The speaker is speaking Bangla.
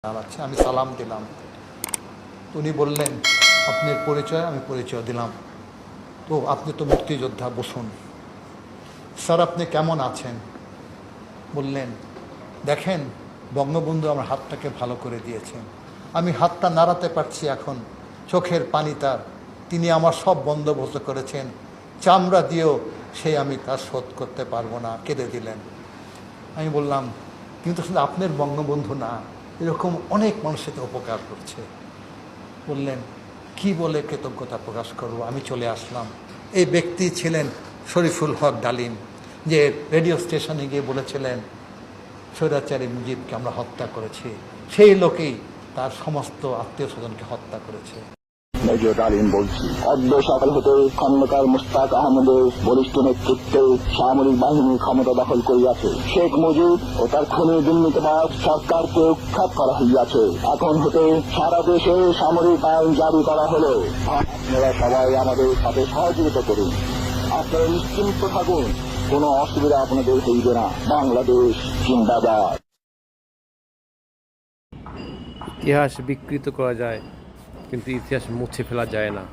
দাঁড়াচ্ছে, আমি সালাম দিলাম। উনি বললেন, আপনার পরিচয়? আমি পরিচয় দিলাম। তো আপনি তো মুক্তিযোদ্ধা, বসুন। স্যার আপনি কেমন আছেন? বললেন, দেখেন বঙ্গবন্ধু আমার হাতটাকে ভালো করে দিয়েছেন, আমি হাতটা নাড়াতে পারছি এখন, চোখের পানি তার, তিনি আমার সব বন্দোবস্ত করেছেন, চামড়া দিয়েও সে আমি তার শোধ করতে পারবো না। কেঁদে দিলেন। আমি বললাম, কিন্তু শুধু আপনার বঙ্গবন্ধু না, এরকম অনেক মানুষের উপকার করছে। বললেন, কি বলে কৃতজ্ঞতা প্রকাশ করব? আমি চলে আসলাম। এই ব্যক্তি ছিলেন শরীফুল হক ডালিম, যে রেডিও স্টেশনে গিয়ে বলেছিলেন স্বৈরাচারী মুজিবকে আমরা হত্যা করেছি। সেই লোকেই তার সমস্ত আত্মীয় স্বজনকে হত্যা করেছে। মেজর ডালিম বলছি, অদ্য সকাল হতে খন্দকার মুশতাক আহমেদের বরিষ্ঠ নেতৃত্বে সামরিক বাহিনী ক্ষমতা দখল করিয়াছে। শেখ মুজিব ও তার খুনি দুর্নীতিবাজ সরকারকে উৎখাত করা হইয়াছে। এখন হতে সারা দেশে সামরিক আইন জারি করা হলো। আপনারা সবাই আমাদের সাথে সহযোগিতা করুন। আপনারা নিশ্চিন্ত থাকুন, কোনো অসুবিধা আপনাদের হইবে না। বাংলাদেশ জিন্দাবাদ। ইতিহাস বিকৃত করা যায়, কিন্তু ইতিহাস মুছে ফেলা যায় না।